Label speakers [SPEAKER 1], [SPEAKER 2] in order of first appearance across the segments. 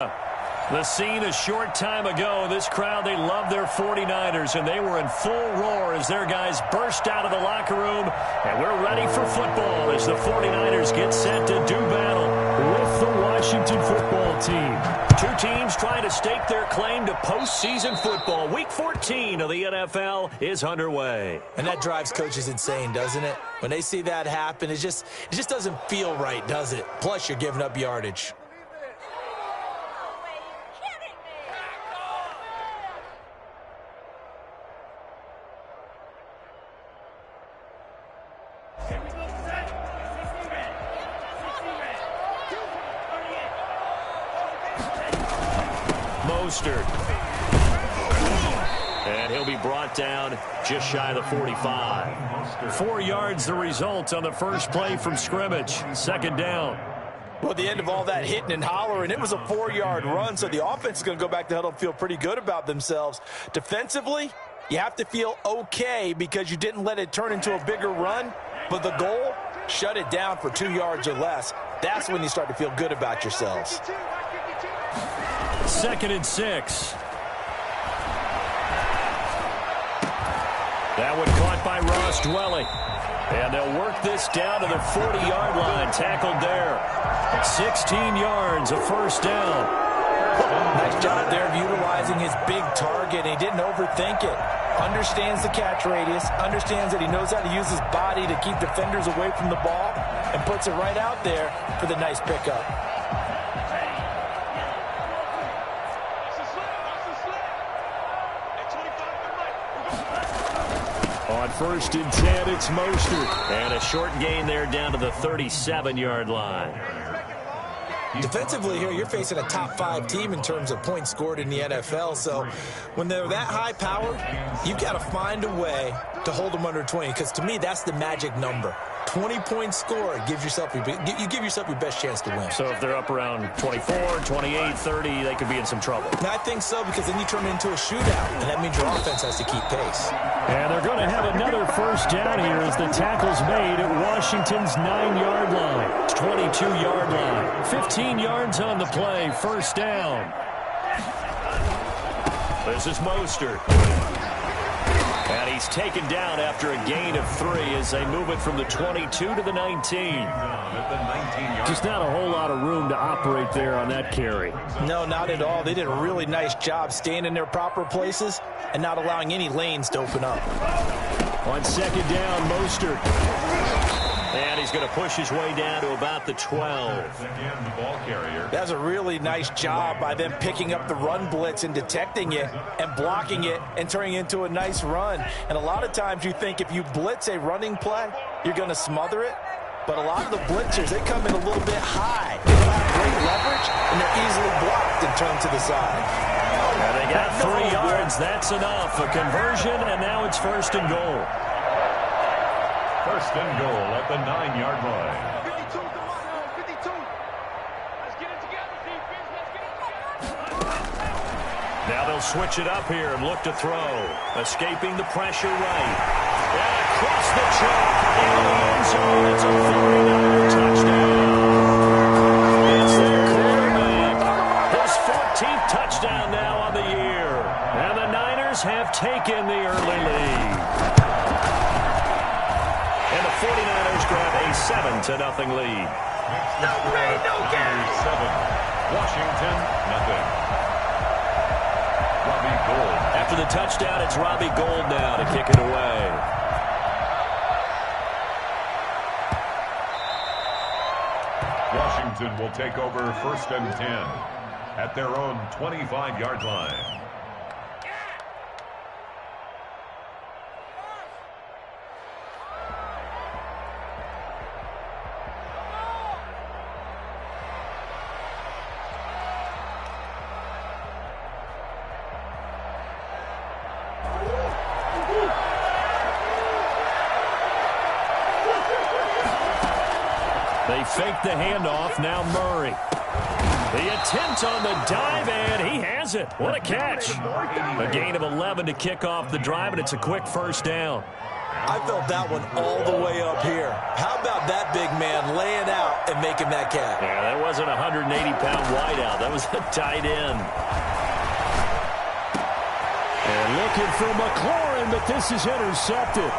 [SPEAKER 1] The scene a short time ago. This crowd, they love their 49ers, and they were in full roar as their guys burst out of the locker room. And we're ready for football as the 49ers get set to do battle with the Washington football team. Two teams trying to stake their claim to postseason football. Week 14 of the NFL is underway.
[SPEAKER 2] And that drives coaches insane, doesn't it? When they see that happen, it just doesn't feel right, does it? Plus, you're giving up yardage.
[SPEAKER 1] And he'll be brought down just shy of the 45. 4 yards the result on the first play from scrimmage. Second down.
[SPEAKER 2] Well, at the end of all that hitting and hollering, it was a 4-yard run, so the offense is going to go back to huddle and feel pretty good about themselves. Defensively, you have to feel okay because you didn't let it turn into a bigger run, but the goal, shut it down for 2 yards or less. That's when you start to feel good about yourselves.
[SPEAKER 1] 2nd and 6. That one caught by Ross Dwelly. And they'll work this down to the 40-yard line. Tackled there. 16 yards, a first down.
[SPEAKER 2] Nice job there of utilizing his big target. He didn't overthink it. Understands the catch radius. Understands that he knows how to use his body to keep defenders away from the ball. And puts it right out there for the nice pickup.
[SPEAKER 1] On 1st and 10, it's Mostert. And a short gain there down to the 37-yard line.
[SPEAKER 2] Defensively here, you're facing a top 5 team in terms of points scored in the NFL. So when they're that high powered, you've got to find a way to hold them under 20. Because to me, that's the magic number. 20 points scored gives yourself you give yourself your best chance to win.
[SPEAKER 1] So if they're up around 24, 28, 30, they could be in some trouble.
[SPEAKER 2] And I think so, because then you turn it into a shootout, and that means your offense has to keep pace.
[SPEAKER 1] And they're going to have another first down here as the tackle's made at Washington's 9-yard line. 22-yard line. 15 yards on the play. First down. This is Mostert. And he's taken down after a gain of 3 as they move it from the 22 to the 19. Just not a whole lot of room to operate there on that carry.
[SPEAKER 2] No, not at all. They did a really nice job staying in their proper places and not allowing any lanes to open up.
[SPEAKER 1] On 2nd down, Mostert. And he's going to push his way down to about the 12.
[SPEAKER 2] That's a really nice job by them picking up the run blitz and detecting it and blocking it and turning it into a nice run. And a lot of times you think if you blitz a running play, you're going to smother it. But a lot of the blitzers, they come in a little bit high. They don't have great leverage, and they're easily blocked and turned to the side.
[SPEAKER 1] And they got 3 yards. That's enough. A conversion, and now it's 1st and goal.
[SPEAKER 3] 1st and goal at the 9-yard line.
[SPEAKER 4] 52, come on, 52. Let's get it together, defense. Let's get it together.
[SPEAKER 1] Now they'll switch it up here and look to throw. Escaping the pressure right. And across the track in the end zone. It's a 49er touchdown. It's their quarterback. His 14th touchdown now on the year. And the Niners have taken the early lead. And the 49ers grab a 7-0 lead.
[SPEAKER 4] No pain, no gain.
[SPEAKER 3] 7. Washington, nothing. Robbie Gould.
[SPEAKER 1] After the touchdown, it's Robbie Gould now to kick it away.
[SPEAKER 3] Washington will take over 1st and 10 at their own 25-yard line.
[SPEAKER 1] They fake the handoff. Now Murray. The attempt on the dive, and he has it. What a catch. A gain of 11 to kick off the drive, and it's a quick first down.
[SPEAKER 2] I felt that one all the way up here. How about that big man laying out and making that catch?
[SPEAKER 1] Yeah, that wasn't a 180-pound wideout. That was a tight end.
[SPEAKER 5] And looking for McLaurin, but this is intercepted.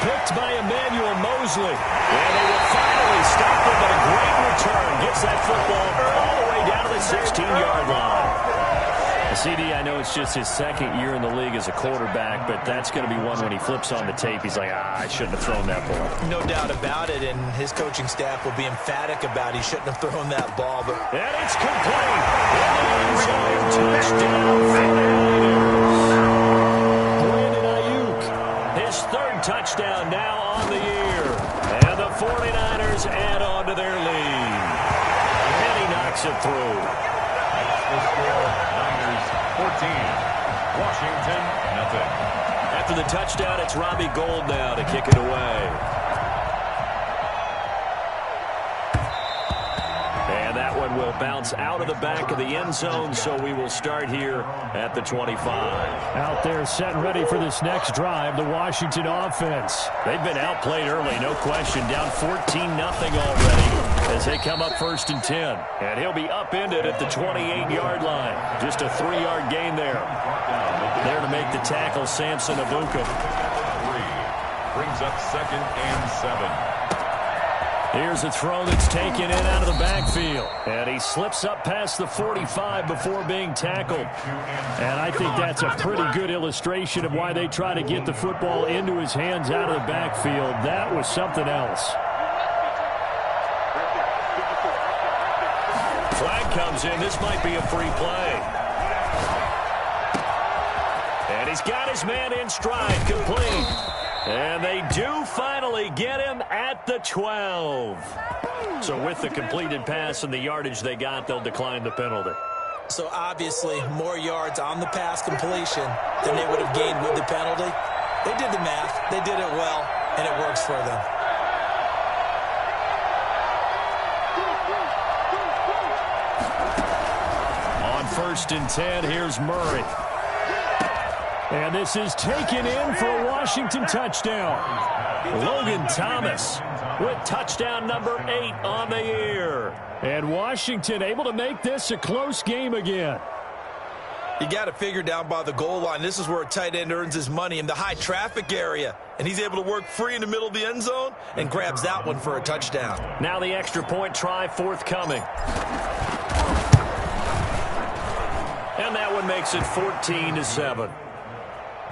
[SPEAKER 5] Picked by Emmanuel Mosley.
[SPEAKER 1] And they will finally stop him, but a great return. Gets that football all the way down to the 16-yard line. CD, I know it's just his second year in the league as a quarterback, but that's going to be one when he flips on the tape. He's like, I shouldn't have thrown that ball.
[SPEAKER 2] No doubt about it, and his coaching staff will be emphatic about he shouldn't have thrown that ball. But
[SPEAKER 1] and it's complete. Touchdown, 49ers.
[SPEAKER 5] Brandon Ayuk.
[SPEAKER 1] His third touchdown now on the year. And the 49ers add on to their lead. And he knocks it through.
[SPEAKER 3] The score, Niners 14, Washington nothing.
[SPEAKER 1] After the touchdown, it's Robbie Gould now to kick it away. And that one will bounce out of the back of the end zone, so we will start here at the 25.
[SPEAKER 5] Out there set and ready for this next drive, the Washington offense.
[SPEAKER 1] They've been outplayed early, no question. Down 14-0 already as they come up 1st and 10. And he'll be upended at the 28-yard line. Just a 3-yard gain there. There to make the tackle, Samson Abuka.
[SPEAKER 3] 3 brings up 2nd and 7.
[SPEAKER 1] Here's a throw that's taken in out of the backfield. And he slips up past the 45 before being tackled.
[SPEAKER 5] And I think that's a pretty good illustration of why they try to get the football into his hands out of the backfield. That was something else.
[SPEAKER 1] Flag comes in. This might be a free play. And he's got his man in stride, complete. And they do finally get him at the 12. So with the completed pass and the yardage they got, they'll decline the penalty.
[SPEAKER 2] so obviously more yards on the pass completion than they would have gained with the penalty. They did the math. They did it well, and it works for them.
[SPEAKER 5] On 1st and 10, here's Murray. And this is taken in for a Washington touchdown.
[SPEAKER 1] Logan Thomas with touchdown number 8 on the year.
[SPEAKER 5] And Washington able to make this a close game again.
[SPEAKER 2] You got to figure down by the goal line. This is where a tight end earns his money, in the high traffic area. And he's able to work free in the middle of the end zone and grabs that one for a touchdown.
[SPEAKER 1] Now the extra point try forthcoming. And that one makes it 14-7.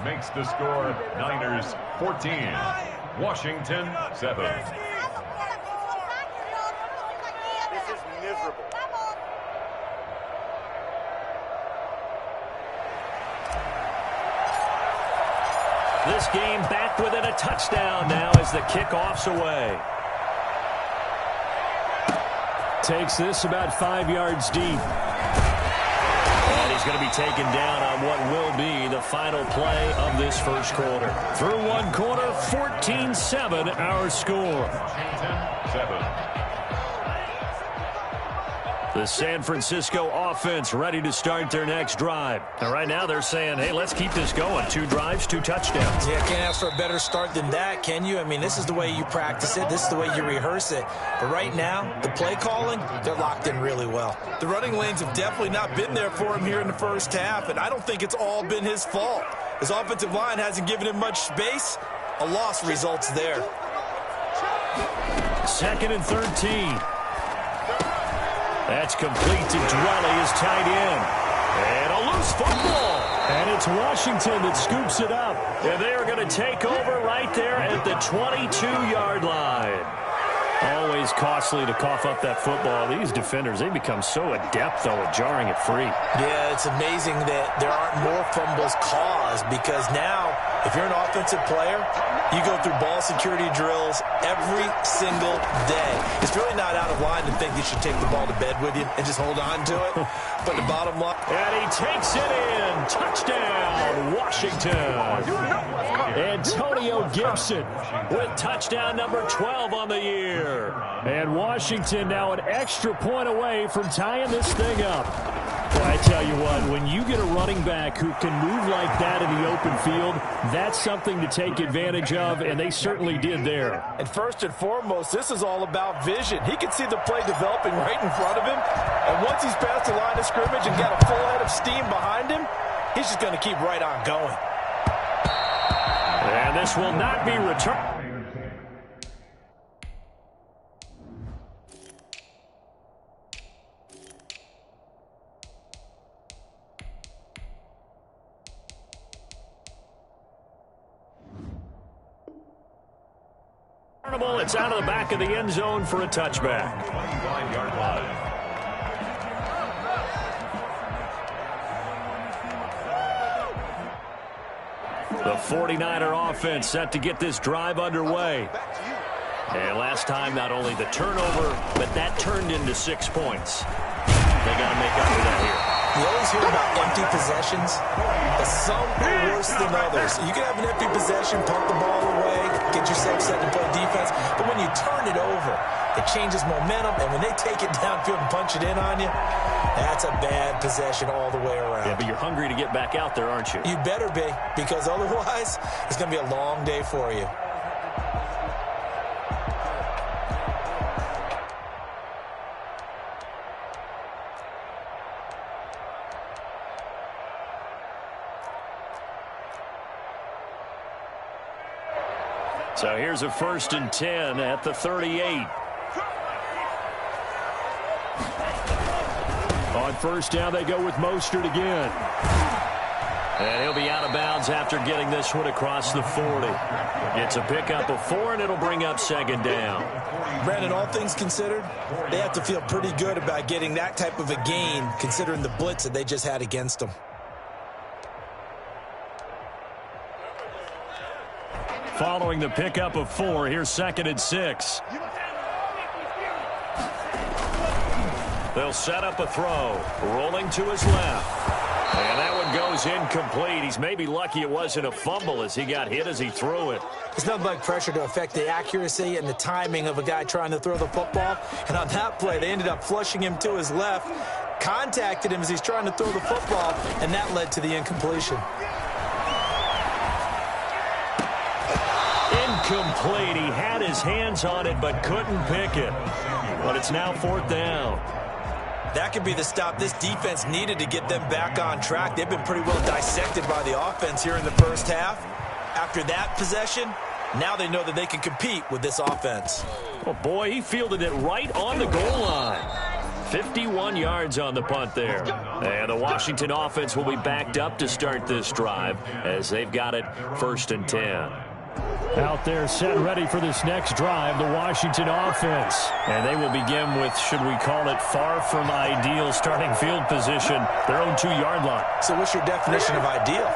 [SPEAKER 3] Makes the score Niners 14, Washington 7.
[SPEAKER 4] This is miserable.
[SPEAKER 1] This game back within a touchdown now as the kickoff's away.
[SPEAKER 5] Takes this about 5 yards deep.
[SPEAKER 1] And he's going to be taken down on what will be the final play of this first quarter.
[SPEAKER 5] Through one quarter, 14-7 our score.
[SPEAKER 3] Washington 7.
[SPEAKER 1] The San Francisco offense ready to start their next drive. And right now they're saying, hey, let's keep this going. 2 drives, 2 touchdowns.
[SPEAKER 2] Yeah, can't ask for a better start than that, can you? I mean, this is the way you practice it. This is the way you rehearse it. But right now, the play calling, they're locked in really well. The running lanes have definitely not been there for him here in the first half, and I don't think it's all been his fault. His offensive line hasn't given him much space. A loss results there.
[SPEAKER 1] 2nd and 13. That's complete to Dwelly, is tight end. And a loose football.
[SPEAKER 5] And it's Washington that scoops it up.
[SPEAKER 1] And they are going to take over right there at the 22-yard line.
[SPEAKER 5] Always costly to cough up that football. These defenders, they become so adept, though, at jarring it free.
[SPEAKER 2] Yeah, it's amazing that there aren't more fumbles caused, because now, if you're an offensive player, you go through ball security drills every single day. It's really not out of line to think you should take the ball to bed with you and just hold on to it. But the bottom line...
[SPEAKER 1] And he takes it in. Touchdown, Washington.
[SPEAKER 5] Antonio Gibson
[SPEAKER 1] with touchdown number 12 on the year.
[SPEAKER 5] And Washington now an extra point away from tying this thing up. Well, I tell you what, when you get a running back who can move like that in the open field, that's something to take advantage of, and they certainly did there.
[SPEAKER 2] And first and foremost, this is all about vision. He can see the play developing right in front of him, and once he's past the line of scrimmage and got a full head of steam behind him, he's just going to keep right on going.
[SPEAKER 1] And this will not be returned. It's out of the back of the end zone for a touchback.
[SPEAKER 3] 25-yard line.
[SPEAKER 1] The 49er offense set to get this drive underway. And last time, not only the turnover, but that turned into 6 points. They got to make up for that here.
[SPEAKER 2] You always hear about empty possessions, but some are worse than others. You can have an empty possession, pump the ball away, get yourself set to play defense, but when you turn it over, it changes momentum, and when they take it downfield and punch it in on you, that's a bad possession all the way around.
[SPEAKER 1] Yeah, but you're hungry to get back out there, aren't you?
[SPEAKER 2] You better be, because otherwise, it's going to be a long day for you.
[SPEAKER 1] So here's a 1st and 10 at the 38.
[SPEAKER 5] On first down, they go with Mostert again.
[SPEAKER 1] And he'll be out of bounds after getting this one across the 40. It's a pickup of 4, and it'll bring up 2nd down.
[SPEAKER 2] Brandon, all things considered, they have to feel pretty good about getting that type of a gain, considering the blitz that they just had against them.
[SPEAKER 1] Following the pickup of 4, here's 2nd and 6. They'll set up a throw, rolling to his left. And that one goes incomplete. He's maybe lucky it wasn't a fumble as he got hit as he threw it.
[SPEAKER 2] It's nothing like pressure to affect the accuracy and the timing of a guy trying to throw the football. And on that play, they ended up flushing him to his left, contacted him as he's trying to throw the football, and that led to the incompletion.
[SPEAKER 1] Incomplete. He had his hands on it but couldn't pick it. But it's now 4th down.
[SPEAKER 2] That could be the stop this defense needed to get them back on track. They've been pretty well dissected by the offense here in the first half. After that possession, now they know that they can compete with this offense.
[SPEAKER 1] Oh, boy, he fielded it right on the goal line. 51 yards on the punt there. And the Washington offense will be backed up to start this drive as they've got it 1st and 10.
[SPEAKER 5] Out there set ready for this next drive, the Washington offense.
[SPEAKER 1] And they will begin with, should we call it, far from ideal starting field position, their own 2-yard line.
[SPEAKER 2] So what's your definition of ideal?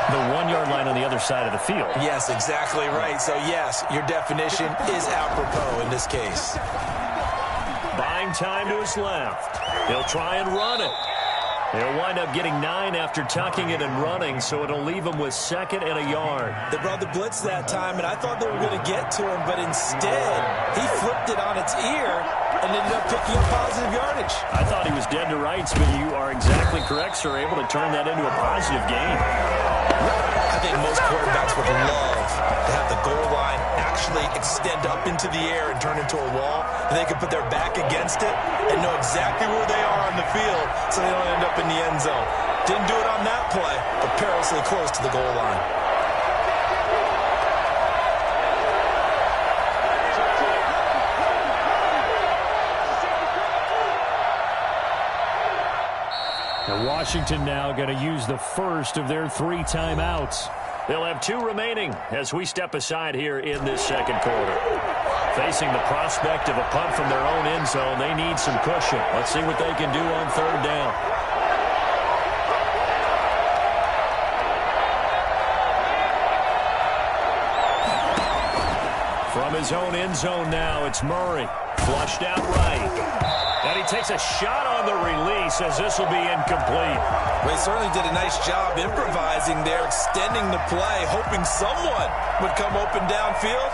[SPEAKER 1] The 1-yard line on the other side of the field.
[SPEAKER 2] Yes, exactly right. So, yes, your definition is apropos in this case.
[SPEAKER 1] Buying time to his left. He'll try and run it. He'll wind up getting 9 after tucking it and running, so it'll leave him with 2nd and a yard.
[SPEAKER 2] They brought the blitz that time, and I thought they were going to get to him, but instead, he flipped it on its ear and ended up picking up positive yardage.
[SPEAKER 1] I thought he was dead to rights, but you are exactly correct, sir, able to turn that into a positive gain.
[SPEAKER 2] I think most quarterbacks would love to have the goal line actually extend up into the air and turn into a wall, and they can put their back against it and know exactly where they are on the field so they don't end up in the end zone. Didn't do it on that play, but perilously close to the goal line.
[SPEAKER 5] And Washington now going to use the first of their 3 timeouts.
[SPEAKER 1] They'll have 2 remaining as we step aside here in this second quarter. Facing the prospect of a punt from their own end zone, they need some cushion. Let's see what they can do on 3rd down. From his own end zone now, it's Murray. Flushed out right. And he takes a shot on the release as this will be incomplete.
[SPEAKER 2] Well, he certainly did a nice job improvising there, extending the play, hoping someone would come open downfield,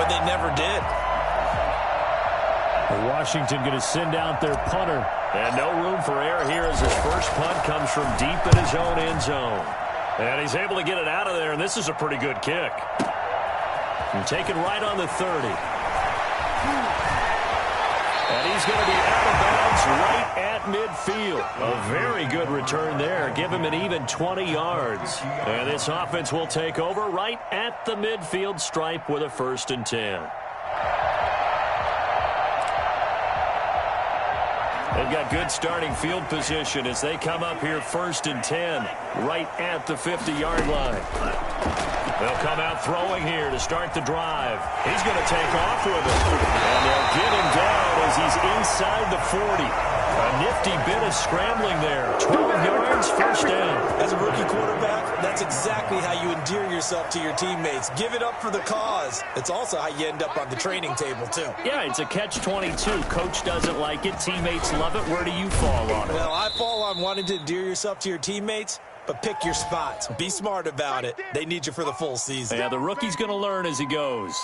[SPEAKER 2] but they never did.
[SPEAKER 5] Washington going to send out their punter.
[SPEAKER 1] And no room for error here as his first punt comes from deep in his own end zone. And he's able to get it out of there, and this is a pretty good kick. And taken right on the 30. And he's going to be out of bounds right at midfield. A very good return there. Give him an even 20 yards. And this offense will take over right at the midfield stripe with a 1st and 10. They've got good starting field position as they come up here 1st and 10 right at the 50-yard line. They'll come out throwing here to start the drive. He's going to take off with it. And they'll get him down as he's inside the 40. A nifty bit of scrambling there. 12 yards, 1st down.
[SPEAKER 2] As a rookie quarterback, that's exactly how you endear yourself to your teammates. Give it up for the cause. It's also how you end up on the training table, too.
[SPEAKER 1] Yeah, it's a catch-22. Coach doesn't like it. Teammates love it. Where do you fall on it?
[SPEAKER 2] Well, I fall on wanting to endear yourself to your teammates, but pick your spots. Be smart about it. They need you for the full season.
[SPEAKER 1] Yeah, the rookie's going to learn as he goes.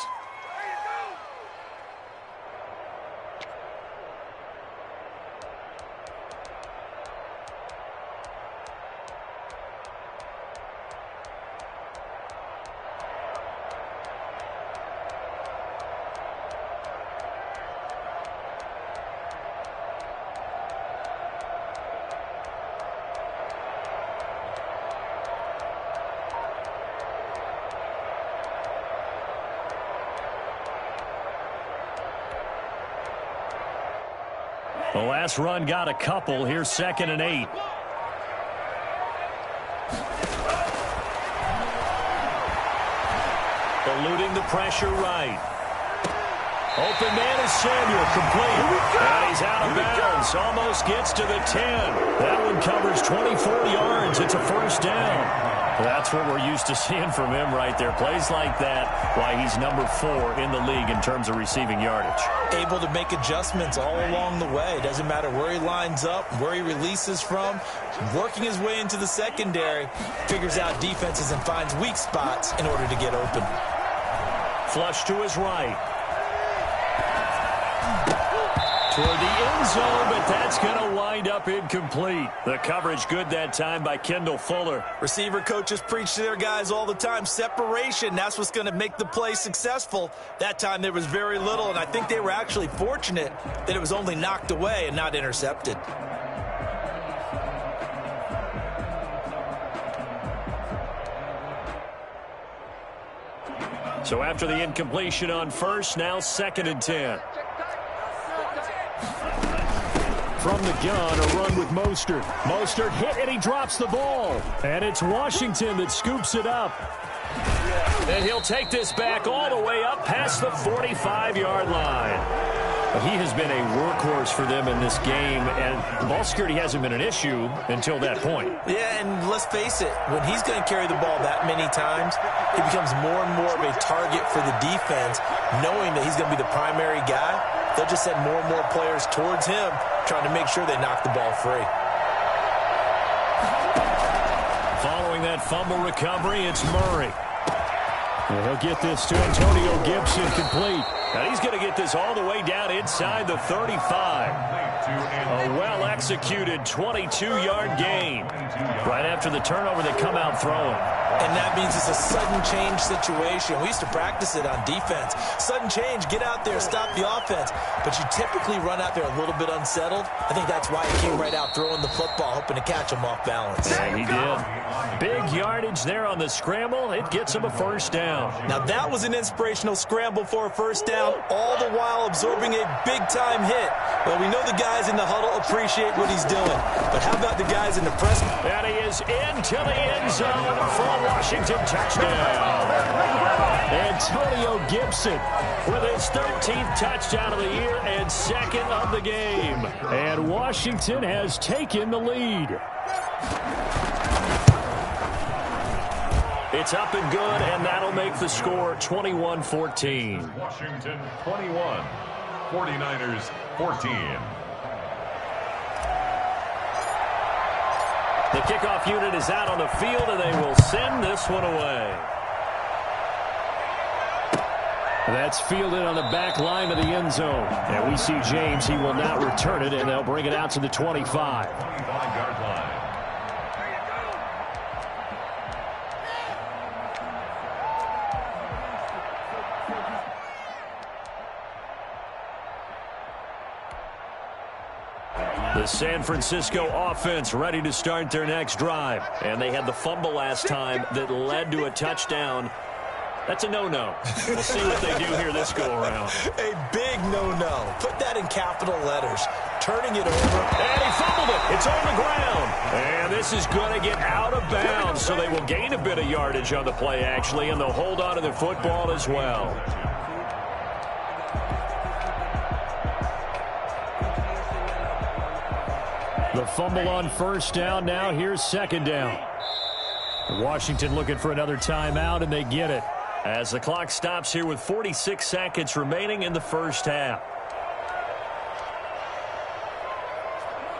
[SPEAKER 1] The last run got a couple. Here's 2nd and 8. Eluding the pressure right. Open man is Samuel, complete. And he's out of bounds. Almost gets to the 10. That one covers 24 yards. It's a 1st down. That's what we're used to seeing from him right there. Plays like that, why he's number 4 in the league in terms of receiving yardage.
[SPEAKER 2] Able to make adjustments all along the way. Doesn't matter where he lines up, where he releases from. Working his way into the secondary, figures out defenses and finds weak spots in order to get open.
[SPEAKER 1] Flush to his right. Toward the end zone, but that's going to wind up incomplete. The coverage good that time by Kendall Fuller.
[SPEAKER 2] Receiver coaches preach to their guys all the time. Separation, that's what's going to make the play successful. That time there was very little, and I think they were actually fortunate that it was only knocked away and not intercepted.
[SPEAKER 1] So after the incompletion on 1st, now 2nd and 10. From the gun, a run with Mostert. Mostert hit, and he drops the ball. And it's Washington that scoops it up. And he'll take this back all the way up past the 45-yard line. He has been a workhorse for them in this game, and ball security hasn't been an issue until that point.
[SPEAKER 2] Yeah, and let's face it, when he's going to carry the ball that many times, he becomes more and more of a target for the defense, knowing that he's going to be the primary guy. They'll just send more and more players towards him, trying to make sure they knock the ball free.
[SPEAKER 1] Following that fumble recovery, it's Murray. And he'll get this to Antonio Gibson, complete. And he's going to get this all the way down inside the 35. A well-executed 22-yard gain. Right after the turnover, they come out throwing.
[SPEAKER 2] And that means it's a sudden change situation. We used to practice it on defense. Sudden change, get out there, stop the offense. But you typically run out there a little bit unsettled. I think that's why he came right out throwing the football, hoping to catch him off balance.
[SPEAKER 1] Yeah, he did. Big yardage there on the scramble. It gets him a 1st down.
[SPEAKER 2] Now that was an inspirational scramble for a 1st down, all the while absorbing a big-time hit. Well, we know the guys in the huddle appreciate what he's doing. But how about the guys in the press?
[SPEAKER 1] And he is into the end zone for a Washington touchdown. Antonio Gibson with his 13th touchdown of the year and 2nd of the game. And Washington has taken the lead. It's up and good, and that'll make the score 21-14.
[SPEAKER 3] Washington 21, 49ers 14.
[SPEAKER 1] The kickoff unit is out on the field, and they will send this one away.
[SPEAKER 5] That's fielded on the back line of the end zone. And we see James. He will not return it, and they'll bring it out to the 25.
[SPEAKER 3] 25-yard line.
[SPEAKER 1] The San Francisco offense ready to start their next drive. And they had the fumble last time that led to a touchdown. That's a no-no. We'll see what they do here this go-around.
[SPEAKER 2] A big no-no. Put that in capital letters. Turning it over.
[SPEAKER 1] And he fumbled it. It's on the ground. And this is going to get out of bounds, so they will gain a bit of yardage on the play, actually, and they'll hold on to the football as well.
[SPEAKER 5] The fumble on first down. Now here's second down. Washington looking for another timeout, and they get it.
[SPEAKER 1] As the clock stops here with 46 seconds remaining in the first half.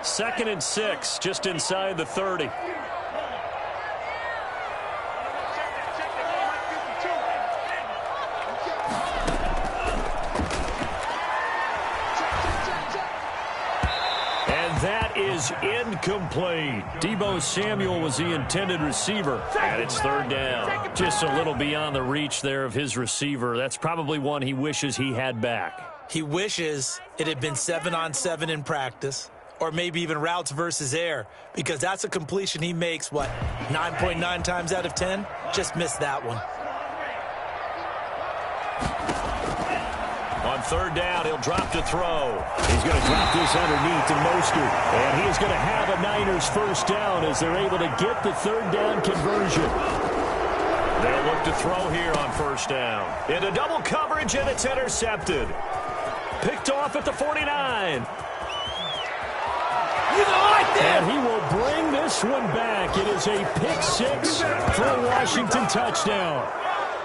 [SPEAKER 1] 2nd and 6, just inside the 30. That is incomplete. Deebo Samuel was the intended receiver, and it's 3rd down. Just a little beyond the reach there of his receiver. That's probably one he wishes he had back.
[SPEAKER 2] He wishes it had been 7-on-7 in practice, or maybe even routes versus air, because that's a completion he makes, 9.9 times out of 10? Just missed that one.
[SPEAKER 1] On 3rd down, he'll drop to throw. He's going to drop this underneath to Mostert. And he is going to have a Niners first down as they're able to get the 3rd down conversion. They'll look to throw here on 1st down. Into double coverage, and it's intercepted. Picked off at the 49. And he will bring this one back. It is a pick 6 for a Washington touchdown.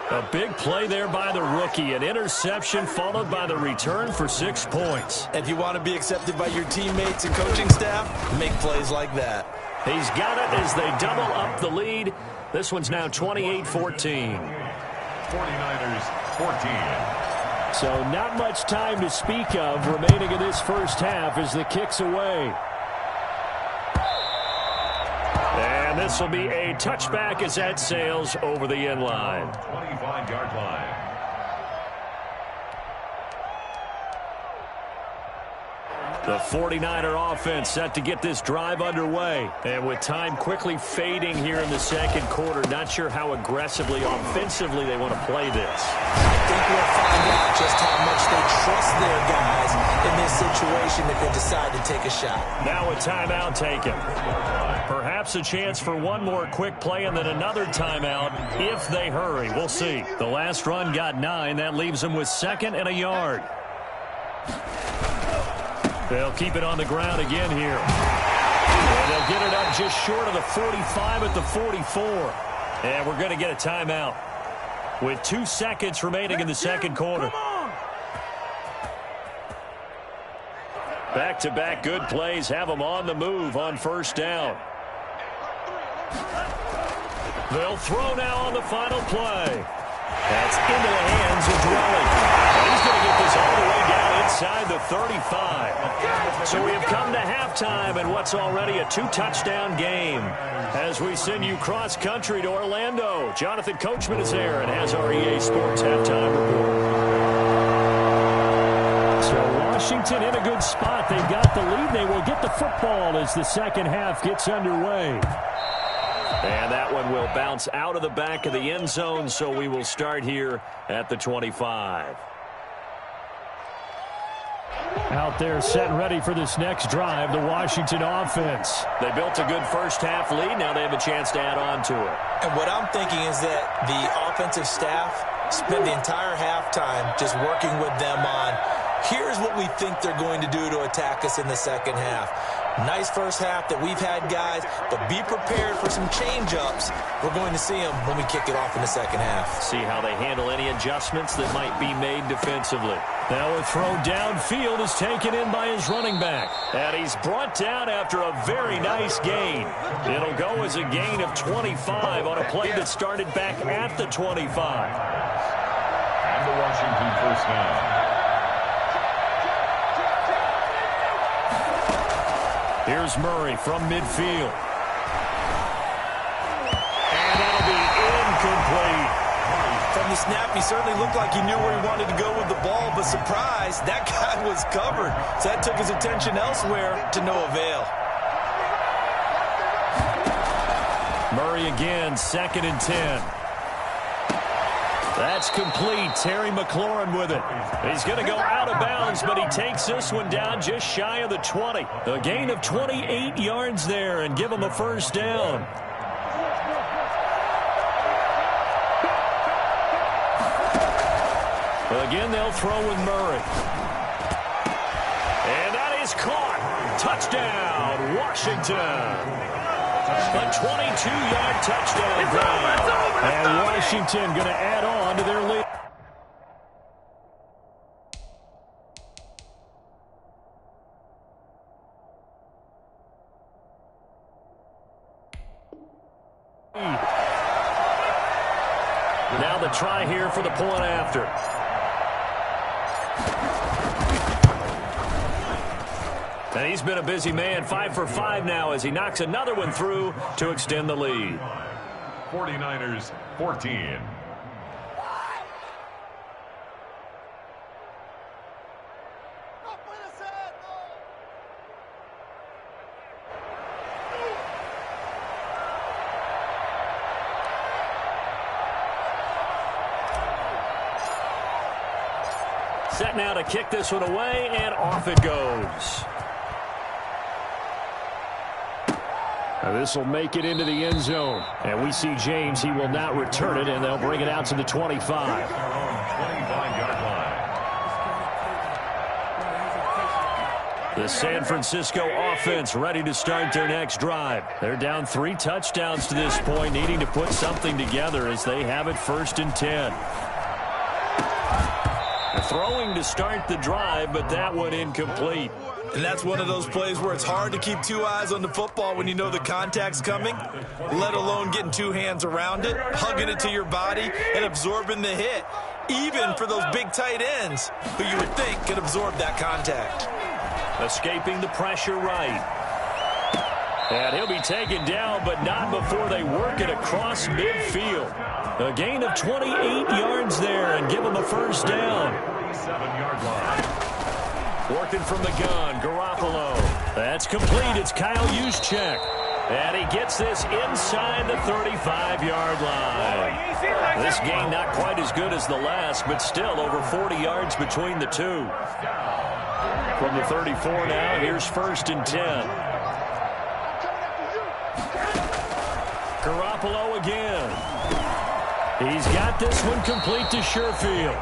[SPEAKER 1] A big play there by the rookie. An interception followed by the return for 6 points.
[SPEAKER 2] If you want to be accepted by your teammates and coaching staff, make plays like that.
[SPEAKER 1] He's got it as they double up the lead. This one's now 28-14.
[SPEAKER 3] 49ers 14.
[SPEAKER 5] So not much time to speak of remaining in this first half as the kick's away. And this will be a touchback as that sails over the end line.
[SPEAKER 3] 25-yard line.
[SPEAKER 1] The 49er offense set to get this drive underway. And with time quickly fading here in the second quarter, not sure how aggressively, offensively they want to play this.
[SPEAKER 2] I think we'll find out just how much they trust their guys in this situation if they decide to take a shot.
[SPEAKER 1] Now a timeout taken. Perhaps a chance for one more quick play and then another timeout if they hurry. We'll see. The last run got 9. That leaves them with 2nd and a yard. They'll keep it on the ground again here. And they'll get it up just short of the 45 at the 44. And we're going to get a timeout with 2 seconds remaining in the second quarter. Back-to-back good plays have them on the move on 1st down. They'll throw now on the final play. That's into the hands of Dwelly. He's going to get this all the way down inside the 35. So we have come to halftime in what's already a 2-touchdown game. As we send you cross-country to Orlando, Jonathan Coachman is there and has our EA Sports halftime report.
[SPEAKER 5] So Washington in a good spot. They've got the lead. They will get the football as the second half gets underway.
[SPEAKER 1] And that one will bounce out of the back of the end zone, so we will start here at the 25.
[SPEAKER 5] Out there set and ready for this next drive, the Washington offense.
[SPEAKER 1] They built a good first half lead. Now they have a chance to add on to it.
[SPEAKER 2] And what I'm thinking is that the offensive staff spent the entire halftime just working with them on, here's what we think they're going to do to attack us in the second half. Nice first half that we've had, guys, but be prepared for some change-ups. We're going to see them when we kick it off in the second half.
[SPEAKER 1] See how they handle any adjustments that might be made defensively.
[SPEAKER 5] Now a throw downfield is taken in by his running back.
[SPEAKER 1] And he's brought down after a very nice gain. It'll go as a gain of 25 on a play that started back at the 25.
[SPEAKER 3] And the Washington first down.
[SPEAKER 1] Here's Murray from midfield. And that'll be incomplete.
[SPEAKER 2] From the snap, he certainly looked like he knew where he wanted to go with the ball, but surprise, that guy was covered. So that took his attention elsewhere to no avail.
[SPEAKER 1] Murray again, 2nd and 10. That's complete. Terry McLaurin with it. He's going to go out of bounds, but he takes this one down just shy of the 20. A gain of 28 yards there and give him a first down. Again, they'll throw with Murray. And that is caught. Touchdown, Washington. A 22-yard touchdown drive. And Washington going to add on to their lead. Now the try here for the point after. And he's been a busy man, 5 for 5 now as he knocks another one through to extend the lead.
[SPEAKER 3] 49ers 14.
[SPEAKER 1] Set now to kick this one away, and off it goes. This will make it into the end zone. And we see James. He will not return it, and they'll bring it out to the 25.
[SPEAKER 3] 25-yard line.
[SPEAKER 1] The San Francisco offense ready to start their next drive. They're down 3 touchdowns to this point, needing to put something together as they have it 1st and 10. Throwing to start the drive, but that one incomplete.
[SPEAKER 2] And that's one of those plays where it's hard to keep 2 eyes on the football when you know the contact's coming, let alone getting 2 hands around it, hugging it to your body, and absorbing the hit, even for those big tight ends who you would think could absorb that contact.
[SPEAKER 1] Escaping the pressure right. And he'll be taken down, but not before they work it across midfield. A gain of 28 yards there and give him a first down.
[SPEAKER 3] 37-yard line.
[SPEAKER 1] Working from the gun, Garoppolo. That's complete. It's Kyle Juszczyk. And he gets this inside the 35-yard line. This game not quite as good as the last, but still over 40 yards between the two. From the 34 now, here's 1st and 10. Garoppolo again. He's got this one complete to Sherfield.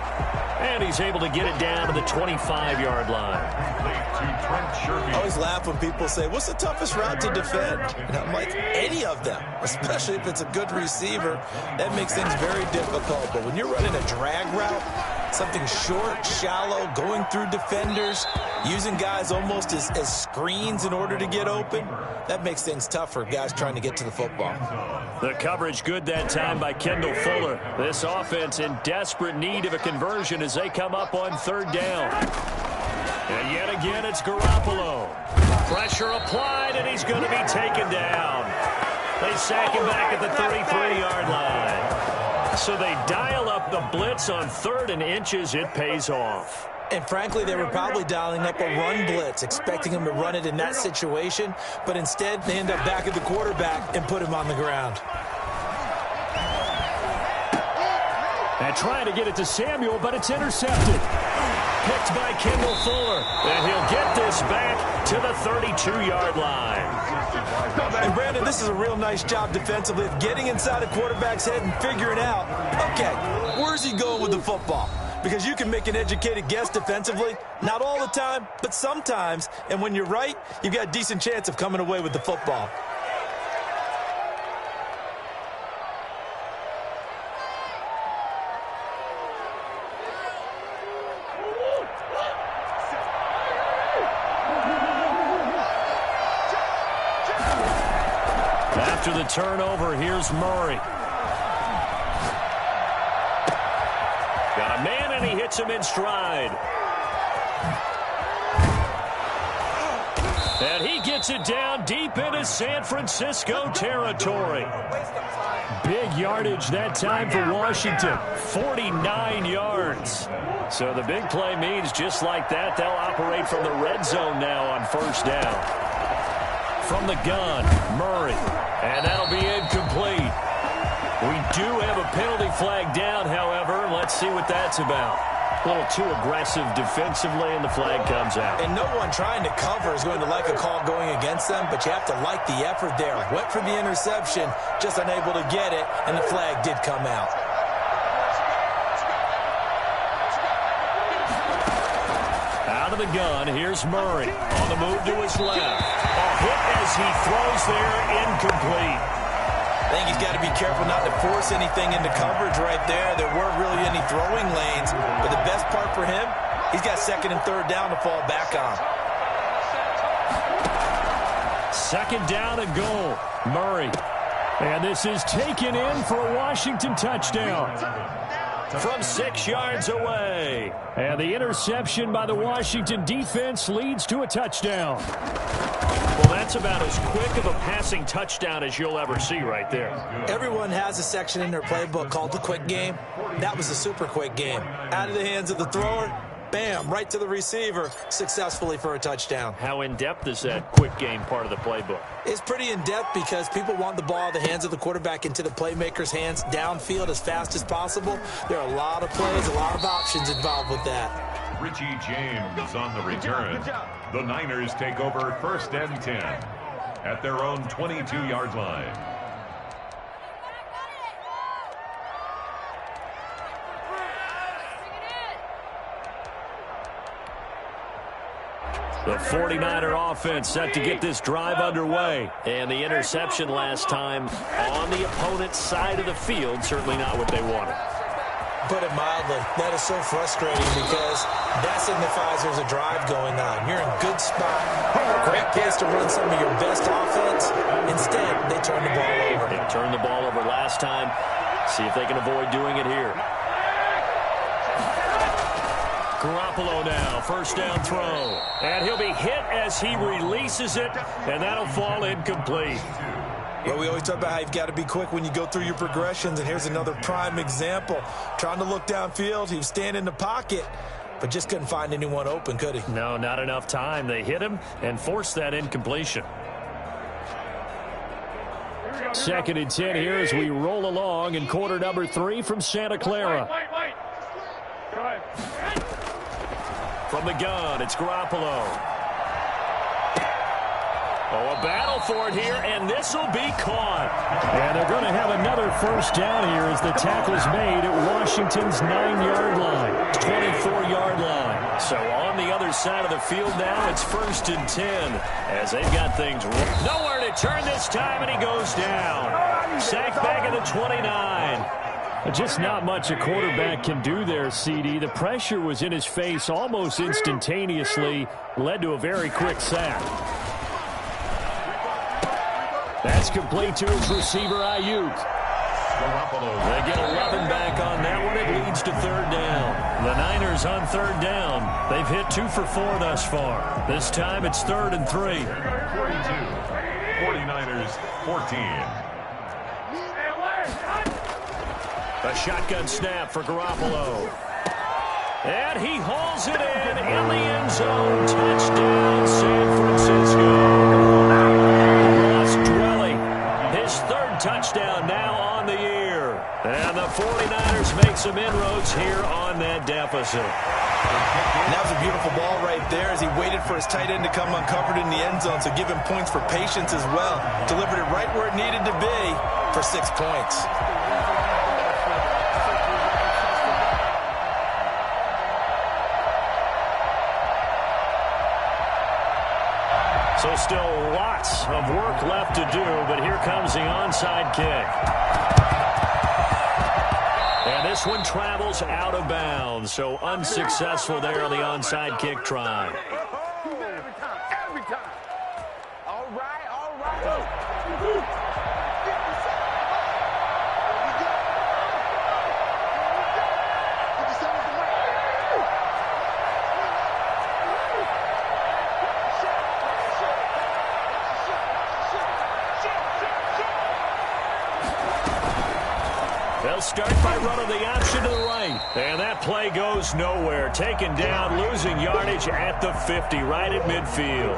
[SPEAKER 1] And he's able to get it down to the 25-yard line.
[SPEAKER 2] I always laugh when people say, what's the toughest route to defend? And I'm like, any of them, especially if it's a good receiver. That makes things very difficult. But when you're running a drag route, something short, shallow, going through defenders, using guys almost as screens in order to get open, that makes things tough for guys trying to get to the football.
[SPEAKER 1] The coverage good that time by Kendall Fuller. This offense in desperate need of a conversion as they come up on 3rd down. And yet again, it's Garoppolo. Pressure applied, and he's going to be taken down. They sack him back at the 33-yard line. So they dial up the blitz on 3rd and inches. It pays off.
[SPEAKER 2] And frankly, they were probably dialing up a run blitz, expecting him to run it in that situation. But instead, they end up back at the quarterback and put him on the ground.
[SPEAKER 1] And trying to get it to Samuel, but it's intercepted. Picked by Kendall Fuller. And he'll get this back to the 32-yard line.
[SPEAKER 2] And Brandon, this is a real nice job defensively of getting inside a quarterback's head and figuring out, okay, where's he going with the football? Because you can make an educated guess defensively, not all the time, but sometimes. And when you're right, you've got a decent chance of coming away with the football.
[SPEAKER 1] After the turnover, here's Murray. Got a man, and he hits him in stride. And he gets it down deep into San Francisco territory. Big yardage that time for Washington, 49 yards. So the big play means just like that, they'll operate from the red zone now on first down. From the gun, Murray, and that'll be incomplete. We do have a penalty flag down, however. Let's see what that's about. A little too aggressive defensively, and the flag comes out.
[SPEAKER 2] And no one trying to cover is going to like a call going against them, but you have to like the effort there. Went for the interception, just unable to get it, and the flag did come out.
[SPEAKER 1] Out of the gun, here's Murray on the move to his left. A hit as he throws there, incomplete.
[SPEAKER 2] I think he's got to be careful not to force anything into coverage right there. There weren't really any throwing lanes, but the best part for him, he's got second and third down to fall back on.
[SPEAKER 1] Second down and goal, Murray. And this is taken in for a Washington touchdown. From 6 yards away. And the interception by the Washington defense leads to a touchdown. Well, that's about as quick of a passing touchdown as you'll ever see right there.
[SPEAKER 2] Everyone has a section in their playbook called the quick game. That was a super quick game. Out of the hands of the thrower, bam, right to the receiver, successfully for a touchdown.
[SPEAKER 1] How in-depth is that quick game part of the playbook?
[SPEAKER 2] It's pretty in-depth because people want the ball out of the hands of the quarterback into the playmaker's hands downfield as fast as possible. There are a lot of plays, a lot of options involved with that.
[SPEAKER 3] Richie James on the return. The Niners take over first and 10 at their own 22-yard line.
[SPEAKER 1] The 49er offense set to get this drive underway. And the interception last time on the opponent's side of the field, certainly not what they wanted.
[SPEAKER 2] Put it mildly, that is so frustrating because that signifies there's a drive going on. You're in good spot, great place to run some of your best offense. Instead, they turn the ball over.
[SPEAKER 1] They turned the ball over last time. See if they can avoid doing it here. Garoppolo now, first down throw. And he'll be hit as he releases it, and that'll fall incomplete.
[SPEAKER 2] Well, we always talk about how you've got to be quick when you go through your progressions, and here's another prime example. Trying to look downfield, he was standing in the pocket, but just couldn't find anyone open, could he?
[SPEAKER 1] No, not enough time. They hit him and forced that incompletion. Second and 10 here as we roll along in quarter number 3 from Santa Clara. From the gun, it's Garoppolo. Oh, a battle for it here, and this will be caught. And they're going to have another first down here as the tackle is made at Washington's 9-yard line, 24-yard line. So on the other side of the field now, it's first and 10 as they've got things nowhere to turn this time, and he goes down. Sacked back at the 29. Just not much a quarterback can do there, CD. The pressure was in his face almost instantaneously, led to a very quick sack. That's complete to his receiver, Ayuk. They get 11 back on that one. It leads to third down. The Niners on third down. They've hit 2 for 4 thus far. This time it's third and 3.
[SPEAKER 3] 42. 49ers 14.
[SPEAKER 1] A shotgun snap for Garoppolo. And he hauls it in the end zone. Touchdown, San Francisco. His third touchdown now on the year. And the 49ers make some inroads here on that deficit.
[SPEAKER 2] And that was a beautiful ball right there as he waited for his tight end to come uncovered in the end zone, so give him points for patience as well. Delivered it right where it needed to be for 6 points.
[SPEAKER 1] So still lots of work left to do, but here comes the onside kick. And this one travels out of bounds, so unsuccessful there on the onside kick try.
[SPEAKER 4] Every time. All right.
[SPEAKER 1] They'll start by running the option to the right. And that play goes nowhere. Taken down, losing yardage at the 50, right at midfield.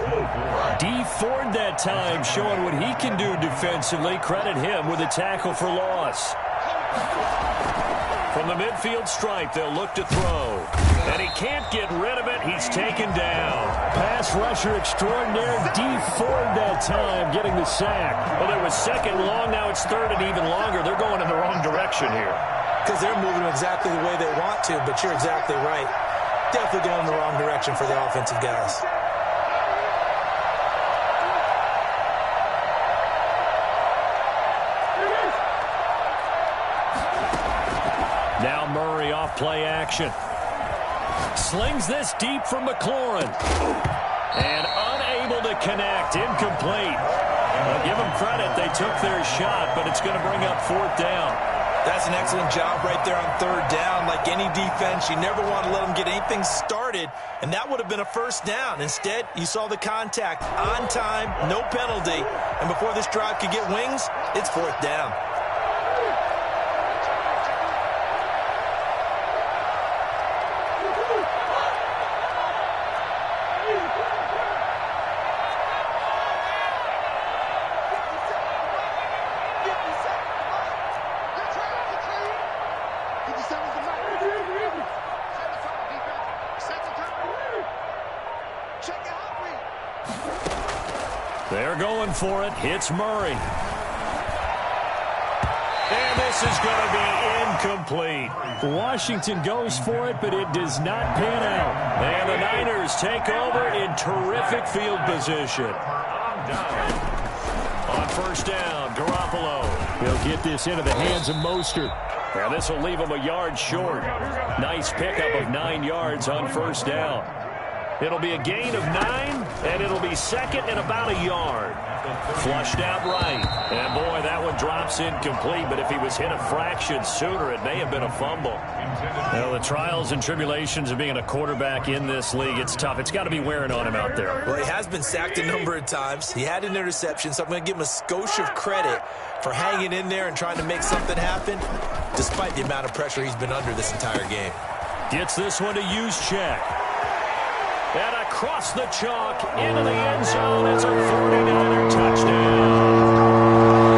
[SPEAKER 1] Dee Ford that time showing what he can do defensively. Credit him with a tackle for loss. From the midfield stripe, they'll look to throw. And he can't get rid of it. He's taken down.
[SPEAKER 5] Pass rusher extraordinaire, Dee Ford that time getting the sack.
[SPEAKER 1] Well, it was second long. Now it's third and even longer. They're going in the wrong direction here.
[SPEAKER 2] Because they're moving exactly the way they want to, but you're exactly right. Definitely going in the wrong direction for the offensive guys.
[SPEAKER 1] Now Murray off play action. Slings this deep from McLaurin. And unable to connect. Incomplete. Well, give them credit. They took their shot, but it's going to bring up fourth down.
[SPEAKER 2] That's an excellent job right there on third down. Like any defense, you never want to let them get anything started, and that would have been a first down. Instead, you saw the contact on time, no penalty, and before this drive could get wings, it's fourth down.
[SPEAKER 1] They're going for it. Hits Murray. And this is going to be incomplete.
[SPEAKER 5] Washington goes for it, but it does not pan out.
[SPEAKER 1] And the Niners take over in terrific field position. On first down, Garoppolo.
[SPEAKER 5] He'll get this into the hands of Mostert.
[SPEAKER 1] And this will leave him a yard short. Nice pickup of 9 yards on first down. It'll be a gain of 9, and it'll be second and about a yard. Flushed out right. And, boy, that one drops incomplete, but if he was hit a fraction sooner, it may have been a fumble. Well, the trials and tribulations of being a quarterback in this league, it's tough. It's got to be wearing on him out there.
[SPEAKER 2] Well, he has been sacked a number of times. He had an interception, so I'm going to give him a skosh of credit for hanging in there and trying to make something happen, despite the amount of pressure he's been under this entire game.
[SPEAKER 1] Gets this one to Juszczyk. And across the chalk into the end zone. It's a 49er touchdown.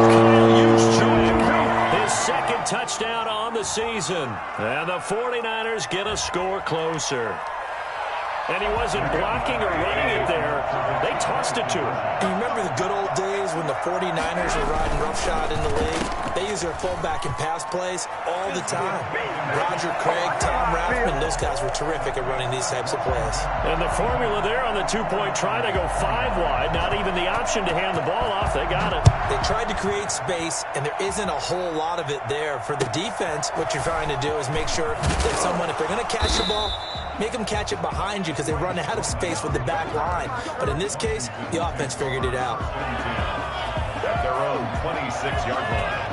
[SPEAKER 1] Kyle Juszczyk, his second touchdown on the season. And the 49ers get a score closer. And he wasn't blocking or running it there. They tossed it to him.
[SPEAKER 2] You remember the good old days when the 49ers were riding roughshod in the league? They used their fullback in pass plays all the time. Roger Craig, Tom Rathman, those guys were terrific at running these types of plays.
[SPEAKER 1] And the formula there on the two-point try, they go 5 wide. Not even the option to hand the ball off. They got it.
[SPEAKER 2] They tried to create space, and there isn't a whole lot of it there. For the defense, what you're trying to do is make sure that someone, if they're going to catch the ball, make them catch it behind you because they run out of space with the back line. But in this case, the offense figured it out.
[SPEAKER 3] At their own 26-yard line.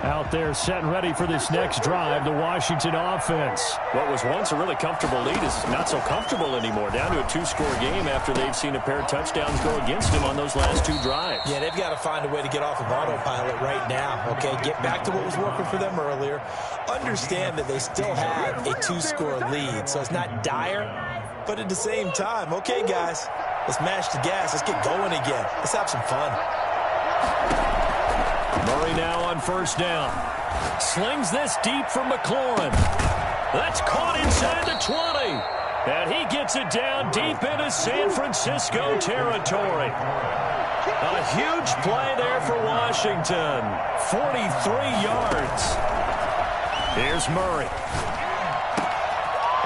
[SPEAKER 5] Out there set and ready for this next drive, the Washington offense.
[SPEAKER 1] What was once a really comfortable lead is not so comfortable anymore. Down to a 2-score game after they've seen a pair of touchdowns go against them on those last 2 drives.
[SPEAKER 2] Yeah, they've got to find a way to get off of autopilot right now, okay? Get back to what was working for them earlier. Understand that they still have a 2-score lead, so it's not dire, but at the same time, okay, guys, let's mash the gas. Let's get going again. Let's have some fun.
[SPEAKER 1] Murray now on first down. Slings this deep from McLaurin. That's caught inside the 20. And he gets it down deep into San Francisco territory. A huge play there for Washington. 43 yards. Here's Murray.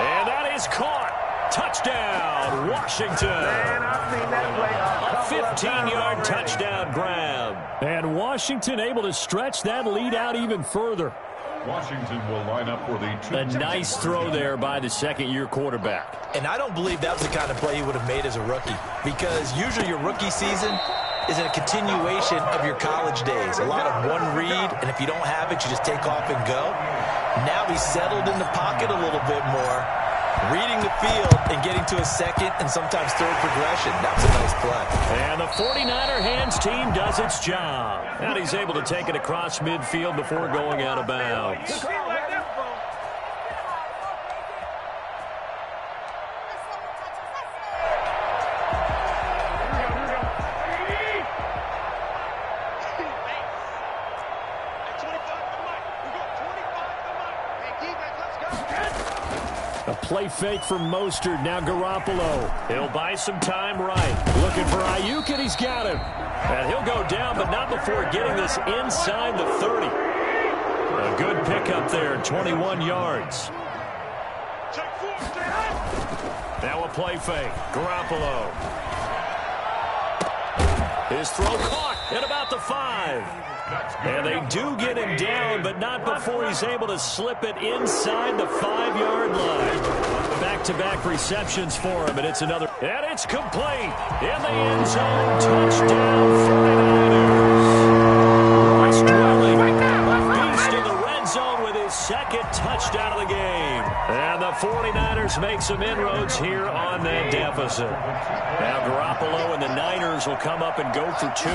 [SPEAKER 1] And that is caught. Touchdown, Washington. A 15-yard touchdown grab.
[SPEAKER 5] And Washington able to stretch that lead out even further.
[SPEAKER 3] Washington will line up for the
[SPEAKER 1] A nice throw there by the second-year quarterback.
[SPEAKER 2] And I don't believe that was the kind of play he would have made as a rookie, because usually your rookie season is a continuation of your college days. A lot of one read, and if you don't have it, you just take off and go. Now he's settled in the pocket a little bit more. Reading the field and getting to a second and sometimes third progression. That was a nice play.
[SPEAKER 1] And the 49er hands team does its job. And he's able to take it across midfield before going out of bounds. A play fake from Mostert. Now Garoppolo. He'll buy some time right. Looking for Ayuk, and he's got him. And he'll go down, but not before getting this inside the 30. A good pickup there, 21 yards. Now a play fake. Garoppolo. His throw caught at about the 5. And they do get him down, but not before he's able to slip it inside the 5-yard line. Back-to-back receptions for him, and it's another. And it's complete. In the end zone, touchdown 49ers. Ross Dwelling, beast in the red zone with his second touchdown of the game. And the 49ers make some inroads here on that deficit. Now Garoppolo and the Niners will come up and go for 2.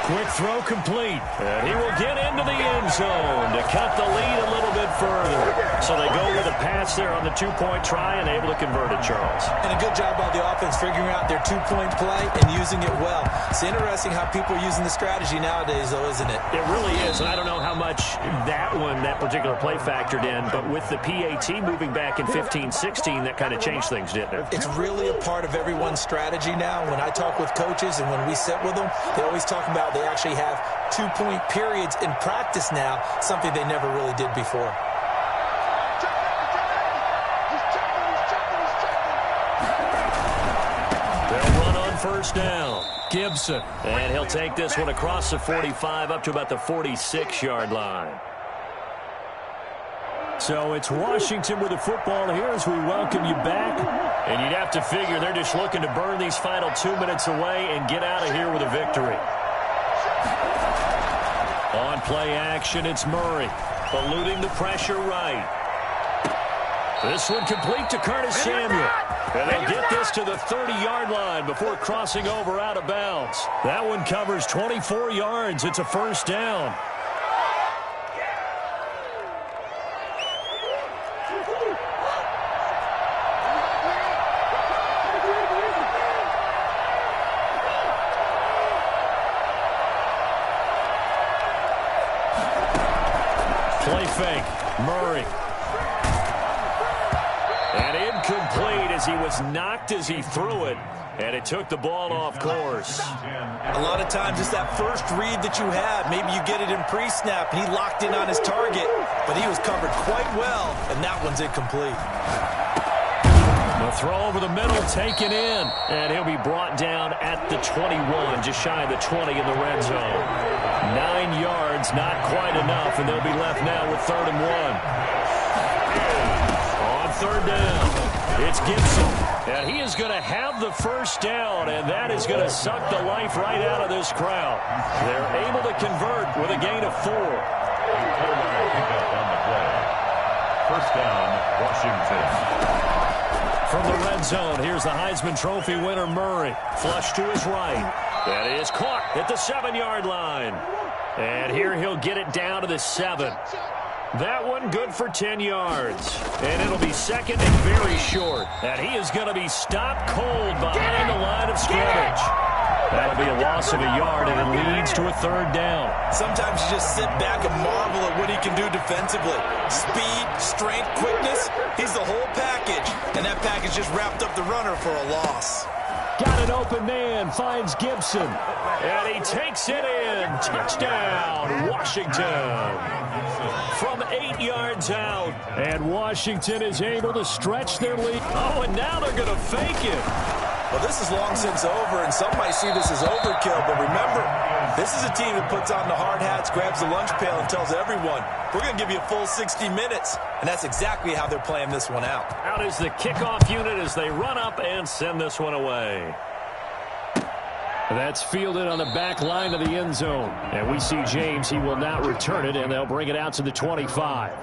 [SPEAKER 1] Quick throw complete. And he will get into the end zone to cut the lead a little bit further. So they go with a pass there on the 2-point try and able to convert it, Charles.
[SPEAKER 2] And a good job by the offense figuring out their 2-point play and using it well. It's interesting how people are using the strategy nowadays, though, isn't it?
[SPEAKER 1] It really is. And I don't know how much that particular play factored in, but with the PAT moving back in 15-16, that kind of changed things, didn't it?
[SPEAKER 2] It's really a part of everyone's strategy now. When I talk with coaches and when we sit with them, they always talk about they actually have 2-point periods in practice now, something they never really did before.
[SPEAKER 1] They'll run on first down. Gibson. And he'll take this one across the 45 up to about the 46-yard line. So it's Washington with the football here as we welcome you back. And you'd have to figure they're just looking to burn these final 2 minutes away and get out of here with a victory. On play action, it's Murray. Eluding the pressure right. This one complete to Curtis Samuel. And they'll get this to the 30-yard line before crossing over out of bounds. That one covers 24 yards. It's a first down. Play fake. Murray. And incomplete as he was knocked as he threw it. And it took the ball off course.
[SPEAKER 2] A lot of times it's that first read that you have. Maybe you get it in pre-snap and he locked in on his target. But he was covered quite well, and that one's incomplete.
[SPEAKER 1] The throw over the middle, taken in. And he'll be brought down at the 21, just shy of the 20 in the red zone. 9 yards, not quite enough, and they'll be left now with 3rd and 1. On 3rd down, it's Gibson. And he is going to have the first down, and that is going to suck the life right out of this crowd. They're able to convert with a gain of 4.
[SPEAKER 3] First down, Washington.
[SPEAKER 1] From the red zone, here's the Heisman Trophy winner, Murray. Flush to his right. That is caught at the 7-yard line. And here he'll get it down to the 7. That one good for 10 yards. And it'll be second and very short. And he is going to be stopped cold behind the line of scrimmage. That'll be a loss of a yard, and it leads to a 3rd down.
[SPEAKER 2] Sometimes you just sit back and marvel at what he can do defensively. Speed, strength, quickness, he's the whole package. And that package just wrapped up the runner for a loss.
[SPEAKER 1] Got an open man, finds Gibson. And he takes it in. Touchdown, Washington. From 8 yards out. And Washington is able to stretch their lead. Oh, and now they're going to fake it.
[SPEAKER 2] Well, this is long since over, and some might see this as overkill. But remember, this is a team that puts on the hard hats, grabs the lunch pail, and tells everyone, we're going to give you a full 60 minutes. And that's exactly how they're playing this one out.
[SPEAKER 1] Out is the kickoff unit as they run up and send this one away. That's fielded on the back line of the end zone. And we see James. He will not return it, and they'll bring it out to the 25.